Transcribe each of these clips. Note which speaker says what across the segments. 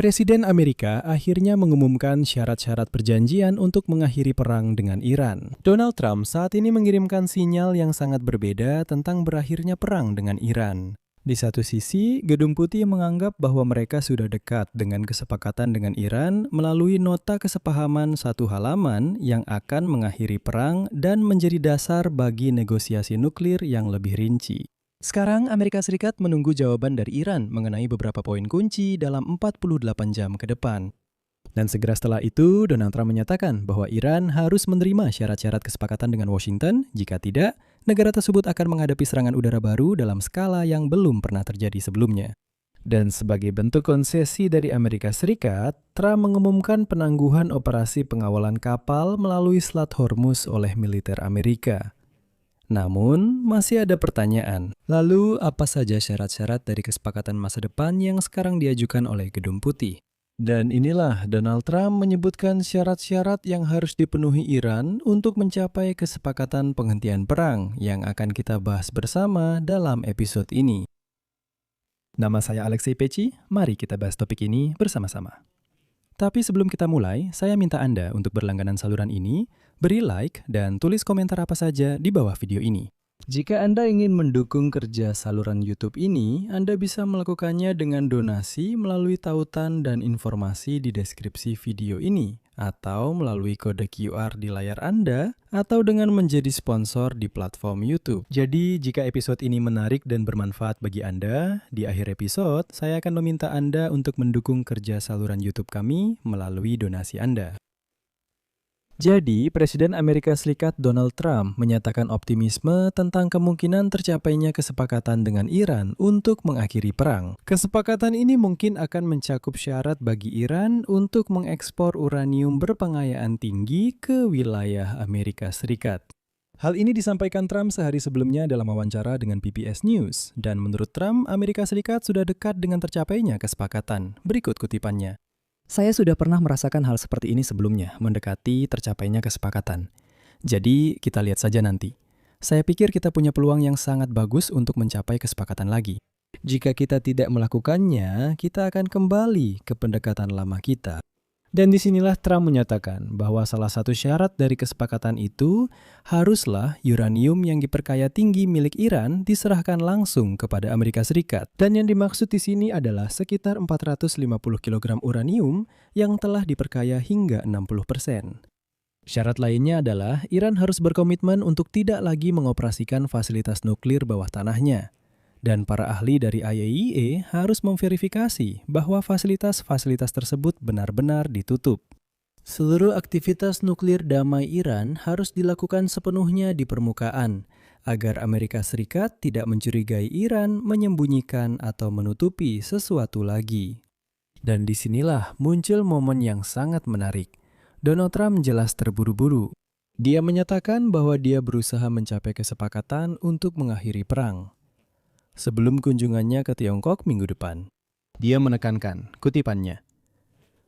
Speaker 1: Presiden Amerika akhirnya mengumumkan syarat-syarat perjanjian untuk mengakhiri perang dengan Iran. Donald Trump saat ini mengirimkan sinyal yang sangat berbeda tentang berakhirnya perang dengan Iran. Di satu sisi, Gedung Putih menganggap bahwa mereka sudah dekat dengan kesepakatan dengan Iran melalui nota kesepahaman satu halaman yang akan mengakhiri perang dan menjadi dasar bagi negosiasi nuklir yang lebih rinci. Sekarang Amerika Serikat menunggu jawaban dari Iran mengenai beberapa poin kunci dalam 48 jam ke depan. Dan segera setelah itu, Donald Trump menyatakan bahwa Iran harus menerima syarat-syarat kesepakatan dengan Washington. Jika tidak, negara tersebut akan menghadapi serangan udara baru dalam skala yang belum pernah terjadi sebelumnya. Dan sebagai bentuk konsesi dari Amerika Serikat, Trump mengumumkan penangguhan operasi pengawalan kapal melalui Selat Hormuz oleh militer Amerika. Namun, masih ada pertanyaan. Lalu, apa saja syarat-syarat dari kesepakatan masa depan yang sekarang diajukan oleh Gedung Putih? Dan inilah Donald Trump menyebutkan syarat-syarat yang harus dipenuhi Iran untuk mencapai kesepakatan penghentian perang yang akan kita bahas bersama dalam episode ini. Nama saya Alexei Peci, mari kita bahas topik ini bersama-sama. Tapi sebelum kita mulai, saya minta Anda untuk berlangganan saluran ini, beri like, dan tulis komentar apa saja di bawah video ini. Jika Anda ingin mendukung kerja saluran YouTube ini, Anda bisa melakukannya dengan donasi melalui tautan dan informasi di deskripsi video ini, atau melalui kode QR di layar Anda, atau dengan menjadi sponsor di platform YouTube. Jadi, jika episode ini menarik dan bermanfaat bagi Anda, di akhir episode, saya akan meminta Anda untuk mendukung kerja saluran YouTube kami melalui donasi Anda. Jadi, Presiden Amerika Serikat Donald Trump menyatakan optimisme tentang kemungkinan tercapainya kesepakatan dengan Iran untuk mengakhiri perang. Kesepakatan ini mungkin akan mencakup syarat bagi Iran untuk mengekspor uranium berpengayaan tinggi ke wilayah Amerika Serikat. Hal ini disampaikan Trump sehari sebelumnya dalam wawancara dengan PBS News. Dan menurut Trump, Amerika Serikat sudah dekat dengan tercapainya kesepakatan. Berikut kutipannya. Saya sudah pernah merasakan hal seperti ini sebelumnya, mendekati tercapainya kesepakatan. Jadi, kita lihat saja nanti. Saya pikir kita punya peluang yang sangat bagus untuk mencapai kesepakatan lagi. Jika kita tidak melakukannya, kita akan kembali ke pendekatan lama kita. Dan disinilah Trump menyatakan bahwa salah satu syarat dari kesepakatan itu haruslah uranium yang diperkaya tinggi milik Iran diserahkan langsung kepada Amerika Serikat. Dan yang dimaksud di sini adalah sekitar 450 kg uranium yang telah diperkaya hingga 60%. Syarat lainnya adalah Iran harus berkomitmen untuk tidak lagi mengoperasikan fasilitas nuklir bawah tanahnya. Dan para ahli dari IAEA harus memverifikasi bahwa fasilitas-fasilitas tersebut benar-benar ditutup. Seluruh aktivitas nuklir damai Iran harus dilakukan sepenuhnya di permukaan, agar Amerika Serikat tidak mencurigai Iran menyembunyikan atau menutupi sesuatu lagi. Dan disinilah muncul momen yang sangat menarik. Donald Trump jelas terburu-buru. Dia menyatakan bahwa dia berusaha mencapai kesepakatan untuk mengakhiri perang. Sebelum kunjungannya ke Tiongkok minggu depan, dia menekankan, kutipannya,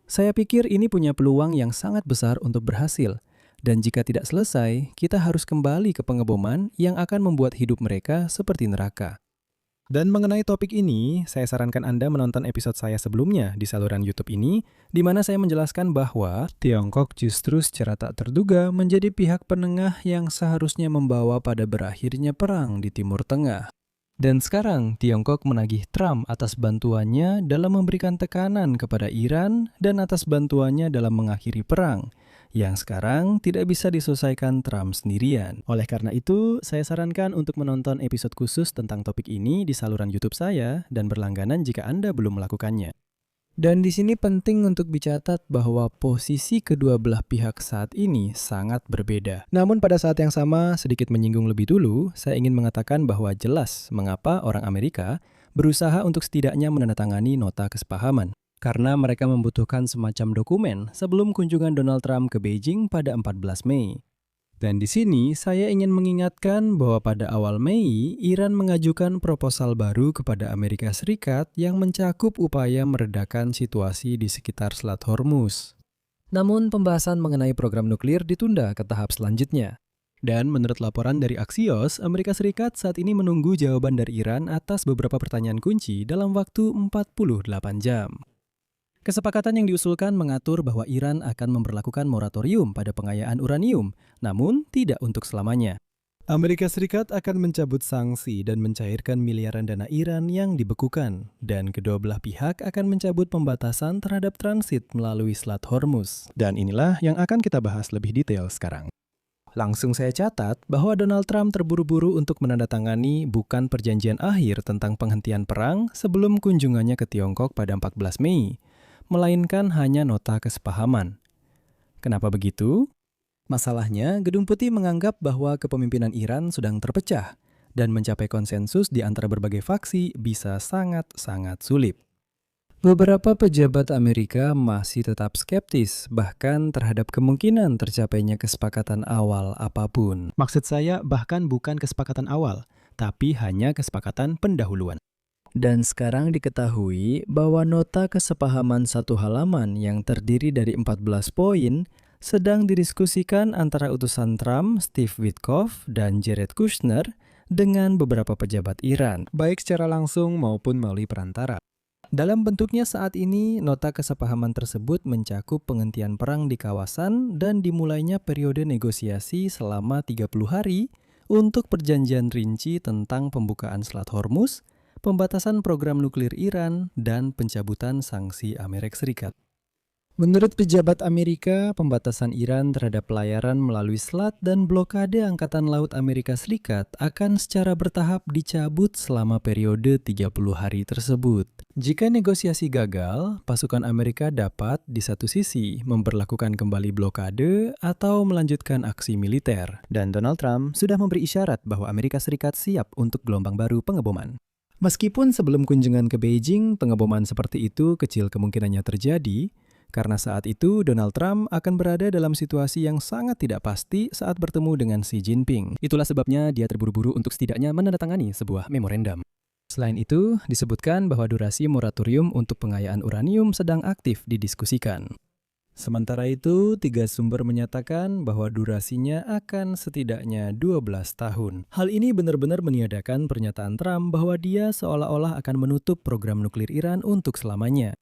Speaker 1: "Saya pikir ini punya peluang yang sangat besar untuk berhasil, dan jika tidak selesai, kita harus kembali ke pengeboman yang akan membuat hidup mereka seperti neraka." Dan mengenai topik ini, saya sarankan Anda menonton episode saya sebelumnya di saluran YouTube ini, di mana saya menjelaskan bahwa Tiongkok justru secara tak terduga menjadi pihak penengah yang seharusnya membawa pada berakhirnya perang di Timur Tengah. Dan sekarang, Tiongkok menagih Trump atas bantuannya dalam memberikan tekanan kepada Iran dan atas bantuannya dalam mengakhiri perang, yang sekarang tidak bisa diselesaikan Trump sendirian. Oleh karena itu, saya sarankan untuk menonton episode khusus tentang topik ini di saluran YouTube saya dan berlangganan jika Anda belum melakukannya. Dan di sini penting untuk dicatat bahwa posisi kedua belah pihak saat ini sangat berbeda. Namun pada saat yang sama, sedikit menyinggung lebih dulu, saya ingin mengatakan bahwa jelas mengapa orang Amerika berusaha untuk setidaknya menandatangani nota kesepahaman. Karena mereka membutuhkan semacam dokumen sebelum kunjungan Donald Trump ke Beijing pada 14 Mei. Dan di sini saya ingin mengingatkan bahwa pada awal Mei, Iran mengajukan proposal baru kepada Amerika Serikat yang mencakup upaya meredakan situasi di sekitar Selat Hormuz. Namun pembahasan mengenai program nuklir ditunda ke tahap selanjutnya. Dan menurut laporan dari Axios, Amerika Serikat saat ini menunggu jawaban dari Iran atas beberapa pertanyaan kunci dalam waktu 48 jam. Kesepakatan yang diusulkan mengatur bahwa Iran akan memberlakukan moratorium pada pengayaan uranium, namun tidak untuk selamanya. Amerika Serikat akan mencabut sanksi dan mencairkan miliaran dana Iran yang dibekukan, dan kedua belah pihak akan mencabut pembatasan terhadap transit melalui Selat Hormuz. Dan inilah yang akan kita bahas lebih detail sekarang. Langsung saya catat bahwa Donald Trump terburu-buru untuk menandatangani bukan perjanjian akhir tentang penghentian perang sebelum kunjungannya ke Tiongkok pada 14 Mei, melainkan hanya nota kesepahaman. Kenapa begitu? Masalahnya, Gedung Putih menganggap bahwa kepemimpinan Iran sedang terpecah dan mencapai konsensus di antara berbagai faksi bisa sangat-sangat sulit. Beberapa pejabat Amerika masih tetap skeptis, bahkan terhadap kemungkinan tercapainya kesepakatan awal apapun. Maksud saya bahkan bukan kesepakatan awal, tapi hanya kesepakatan pendahuluan. Dan sekarang diketahui bahwa nota kesepahaman satu halaman yang terdiri dari 14 poin sedang didiskusikan antara utusan Trump, Steve Witkoff, dan Jared Kushner dengan beberapa pejabat Iran, baik secara langsung maupun melalui perantara. Dalam bentuknya saat ini, nota kesepahaman tersebut mencakup penghentian perang di kawasan dan dimulainya periode negosiasi selama 30 hari untuk perjanjian rinci tentang pembukaan Selat Hormuz, pembatasan program nuklir Iran, dan pencabutan sanksi Amerika Serikat. Menurut pejabat Amerika, pembatasan Iran terhadap pelayaran melalui selat dan blokade Angkatan Laut Amerika Serikat akan secara bertahap dicabut selama periode 30 hari tersebut. Jika negosiasi gagal, pasukan Amerika dapat di satu sisi memberlakukan kembali blokade atau melanjutkan aksi militer. Dan Donald Trump sudah memberi isyarat bahwa Amerika Serikat siap untuk gelombang baru pengeboman. Meskipun sebelum kunjungan ke Beijing, pengeboman seperti itu kecil kemungkinannya terjadi, karena saat itu Donald Trump akan berada dalam situasi yang sangat tidak pasti saat bertemu dengan Xi Jinping. Itulah sebabnya dia terburu-buru untuk setidaknya menandatangani sebuah memorandum. Selain itu, disebutkan bahwa durasi moratorium untuk pengayaan uranium sedang aktif didiskusikan. Sementara itu, 3 sumber menyatakan bahwa durasinya akan setidaknya 12 tahun. Hal ini benar-benar meniadakan pernyataan Trump bahwa dia seolah-olah akan menutup program nuklir Iran untuk selamanya.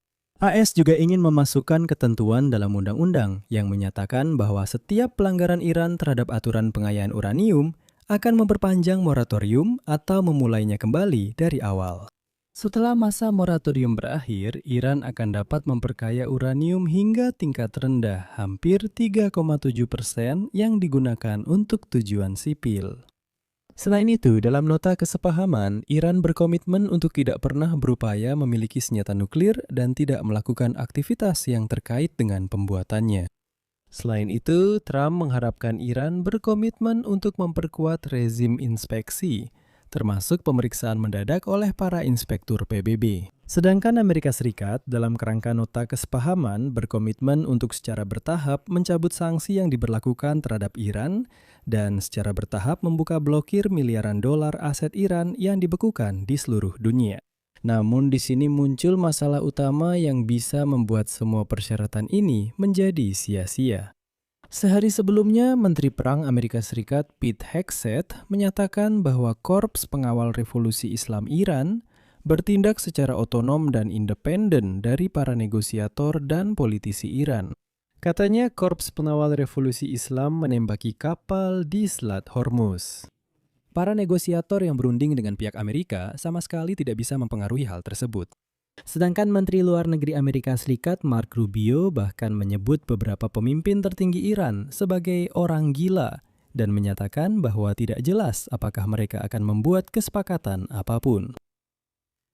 Speaker 1: AS juga ingin memasukkan ketentuan dalam undang-undang yang menyatakan bahwa setiap pelanggaran Iran terhadap aturan pengayaan uranium akan memperpanjang moratorium atau memulainya kembali dari awal. Setelah masa moratorium berakhir, Iran akan dapat memperkaya uranium hingga tingkat rendah, hampir 3,7% yang digunakan untuk tujuan sipil. Selain itu, dalam nota kesepahaman, Iran berkomitmen untuk tidak pernah berupaya memiliki senjata nuklir dan tidak melakukan aktivitas yang terkait dengan pembuatannya. Selain itu, Trump mengharapkan Iran berkomitmen untuk memperkuat rezim inspeksi, termasuk pemeriksaan mendadak oleh para inspektur PBB. Sedangkan Amerika Serikat dalam kerangka nota kesepahaman berkomitmen untuk secara bertahap mencabut sanksi yang diberlakukan terhadap Iran dan secara bertahap membuka blokir miliaran dolar aset Iran yang dibekukan di seluruh dunia. Namun di sini muncul masalah utama yang bisa membuat semua persyaratan ini menjadi sia-sia. Sehari sebelumnya, Menteri Perang Amerika Serikat Pete Hegseth menyatakan bahwa Korps Pengawal Revolusi Islam Iran bertindak secara otonom dan independen dari para negosiator dan politisi Iran. Katanya Korps Pengawal Revolusi Islam menembaki kapal di Selat Hormuz. Para negosiator yang berunding dengan pihak Amerika sama sekali tidak bisa mempengaruhi hal tersebut. Sedangkan Menteri Luar Negeri Amerika Serikat Mark Rubio bahkan menyebut beberapa pemimpin tertinggi Iran sebagai orang gila dan menyatakan bahwa tidak jelas apakah mereka akan membuat kesepakatan apapun.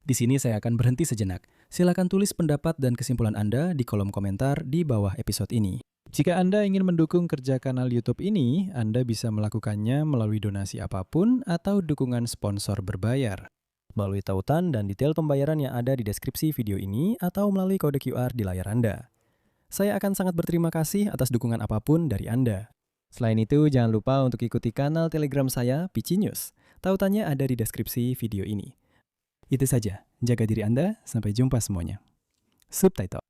Speaker 1: Di sini saya akan berhenti sejenak. Silakan tulis pendapat dan kesimpulan Anda di kolom komentar di bawah episode ini. Jika Anda ingin mendukung kerja kanal YouTube ini, Anda bisa melakukannya melalui donasi apapun atau dukungan sponsor berbayar. Melalui tautan dan detail pembayaran yang ada di deskripsi video ini atau melalui kode QR di layar Anda. Saya akan sangat berterima kasih atas dukungan apapun dari Anda. Selain itu, jangan lupa untuk ikuti kanal Telegram saya, Pici News. Tautannya ada di deskripsi video ini. Itu saja, jaga diri Anda, sampai jumpa semuanya. Subtitle.